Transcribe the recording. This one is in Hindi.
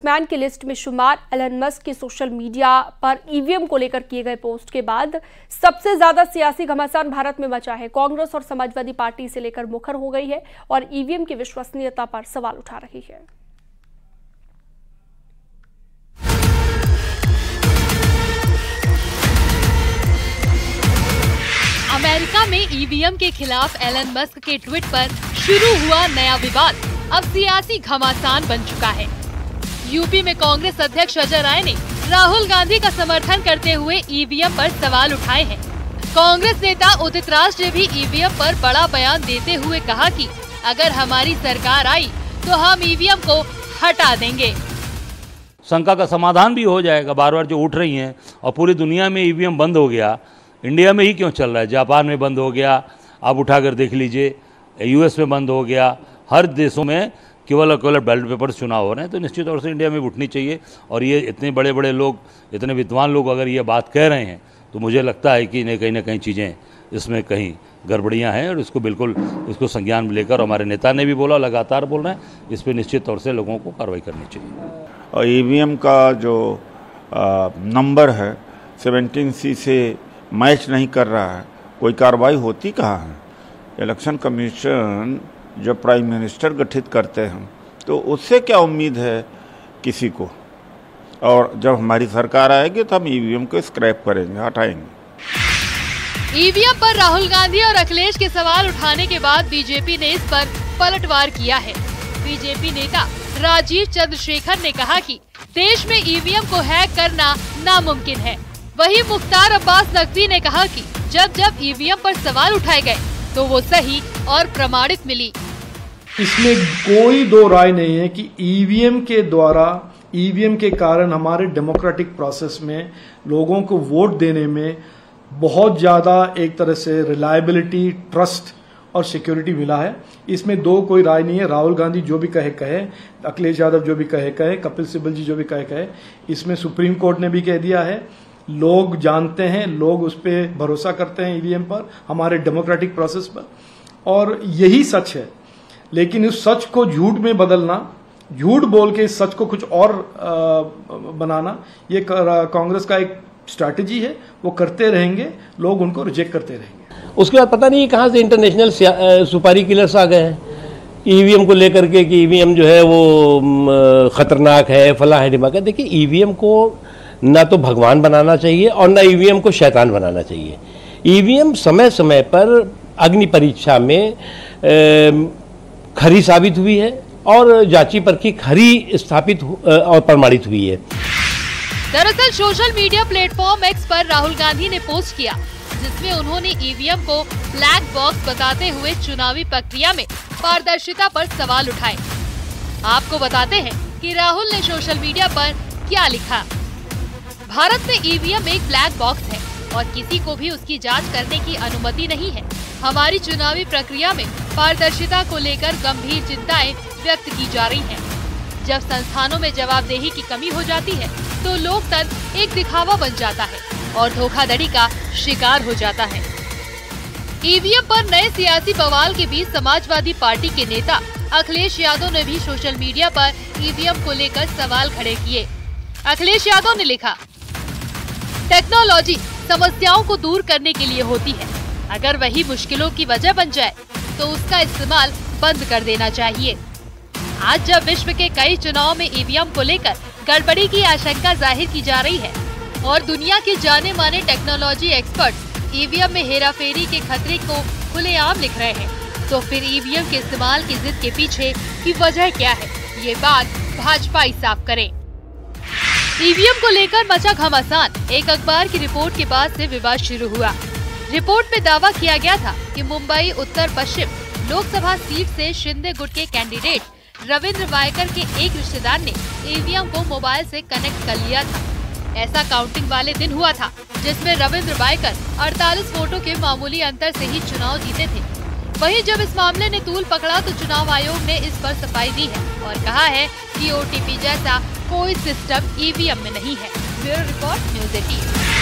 बिजनेसमैन की लिस्ट में शुमार एलन मस्क के सोशल मीडिया पर ईवीएम को लेकर किए गए पोस्ट के बाद सबसे ज्यादा सियासी घमासान भारत में मचा है। कांग्रेस और समाजवादी पार्टी इसे लेकर मुखर हो गई है और ईवीएम की विश्वसनीयता पर सवाल उठा रही है। अमेरिका में ईवीएम के खिलाफ एलन मस्क के ट्वीट पर शुरू हुआ नया विवाद अब सियासी घमासान बन चुका है। यूपी में कांग्रेस अध्यक्ष अजय राय ने राहुल गांधी का समर्थन करते हुए ईवीएम पर सवाल उठाए हैं। कांग्रेस नेता उदित राज ने भी ईवीएम पर बड़ा बयान देते हुए कहा कि अगर हमारी सरकार आई तो हम ईवीएम को हटा देंगे। शंका का समाधान भी हो जाएगा। बार बार जो उठ रही हैं और पूरी दुनिया में ईवीएम बंद हो गया, इंडिया में ही क्यों चल रहा है? जापान में बंद हो गया, आप उठाकर देख लीजिए, यूएस में बंद हो गया, हर देशों में केवल और केवल बैलेट पेपर चुनाव हो रहे हैं। तो निश्चित तौर से इंडिया में उठनी चाहिए। और ये इतने बड़े बड़े लोग, इतने विद्वान लोग अगर ये बात कह रहे हैं तो मुझे लगता है कि कहीं ना कहीं चीज़ें इसमें कहीं गड़बड़ियाँ हैं और इसको बिल्कुल इसको संज्ञान में लेकर, हमारे नेता ने भी बोला, लगातार बोल रहे हैं, इस पर निश्चित तौर से लोगों को कार्रवाई करनी चाहिए। और ईवीएम का जो नंबर है 17C से मैच नहीं कर रहा है, कोई कार्रवाई होती कहाँ है? इलेक्शन कमीशन जो प्राइम मिनिस्टर गठित करते हैं तो उससे क्या उम्मीद है किसी को? और जब हमारी सरकार आएगी तो हम ईवीएम को स्क्रैप करेंगे, हटाएंगे। ईवीएम पर राहुल गांधी और अखिलेश के सवाल उठाने के बाद बीजेपी ने इस पर पलटवार किया है। बीजेपी नेता राजीव चंद्रशेखर ने कहा कि देश में ईवीएम को हैक करना नामुमकिन है। वहीं मुख्तार अब्बास नकवी ने कहा कि जब ईवीएम पर सवाल उठाए गए तो वो सही और प्रमाणित मिली। इसमें कोई दो राय नहीं है कि ईवीएम के द्वारा, ईवीएम के कारण हमारे डेमोक्रेटिक प्रोसेस में लोगों को वोट देने में बहुत ज्यादा एक तरह से रिलायबिलिटी, ट्रस्ट और सिक्योरिटी मिला है। इसमें दो कोई राय नहीं है। राहुल गांधी जो भी कहे, अखिलेश यादव जो भी कहे, कपिल सिब्बल जी जो भी कहे, इसमें सुप्रीम कोर्ट ने भी कह दिया है। लोग जानते हैं, लोग उस पर भरोसा करते हैं ईवीएम पर, हमारे डेमोक्रेटिक प्रोसेस पर, और यही सच है। लेकिन उस सच को झूठ में बदलना, झूठ बोल के इस सच को कुछ और बनाना, ये कांग्रेस का एक स्ट्रैटेजी है। वो करते रहेंगे, लोग उनको रिजेक्ट करते रहेंगे। उसके बाद पता नहीं कहाँ से इंटरनेशनल सुपारी किलर्स आ गए हैं ईवीएम को लेकर के कि ईवीएम जो है वो खतरनाक है, फला है, दिमाग है। देखिए, ईवीएम को ना तो भगवान बनाना चाहिए और ना ईवीएम को शैतान बनाना चाहिए। ईवीएम समय समय पर अग्नि परीक्षा में खरी साबित हुई है और जांची परखी खरी स्थापित और प्रमाणित हुई है। दरअसल सोशल मीडिया प्लेटफॉर्म एक्स पर राहुल गांधी ने पोस्ट किया जिसमें उन्होंने ईवीएम को ब्लैक बॉक्स बताते हुए चुनावी प्रक्रिया में पारदर्शिता पर सवाल उठाए। आपको बताते हैं कि राहुल ने सोशल मीडिया पर क्या लिखा। भारत में ईवीएम एक ब्लैक बॉक्स है और किसी को भी उसकी जांच करने की अनुमति नहीं है। हमारी चुनावी प्रक्रिया में पारदर्शिता को लेकर गंभीर चिंताएं व्यक्त की जा रही हैं। जब संस्थानों में जवाबदेही की कमी हो जाती है तो लोकतंत्र एक दिखावा बन जाता है और धोखाधड़ी का शिकार हो जाता है। ईवीएम पर नए सियासी बवाल के बीच समाजवादी पार्टी के नेता अखिलेश यादव ने भी सोशल मीडिया पर ईवीएम को लेकर सवाल खड़े किए। अखिलेश यादव ने लिखा, टेक्नोलॉजी समस्याओं को दूर करने के लिए होती है। अगर वही मुश्किलों की वजह बन जाए तो उसका इस्तेमाल बंद कर देना चाहिए। आज जब विश्व के कई चुनाव में ईवीएम को लेकर गड़बड़ी की आशंका जाहिर की जा रही है और दुनिया के जाने माने टेक्नोलॉजी एक्सपर्ट ईवीएम में हेराफेरी के खतरे को खुलेआम लिख रहे हैं, तो फिर ईवीएम के इस्तेमाल की जिद के पीछे की वजह क्या है, ये बात भाजपा ही साफ करे। ईवीएम को लेकर मचा घमासान। एक अखबार की रिपोर्ट के बाद से विवाद शुरू हुआ। रिपोर्ट में दावा किया गया था कि मुंबई उत्तर पश्चिम लोकसभा सीट से शिंदे गुट के कैंडिडेट रविंद्र वायकर के एक रिश्तेदार ने ईवीएम को मोबाइल से कनेक्ट कर लिया था। ऐसा काउंटिंग वाले दिन हुआ था जिसमें रविंद्र वायकर 48 वोटों के मामूली अंतर से ही चुनाव जीते थे। वहीं जब इस मामले ने तूल पकड़ा तो चुनाव आयोग ने इस पर सफाई दी है और कहा है कि ओटीपी जैसा कोई सिस्टम ईवीएम में नहीं है। Bureau report, news 18।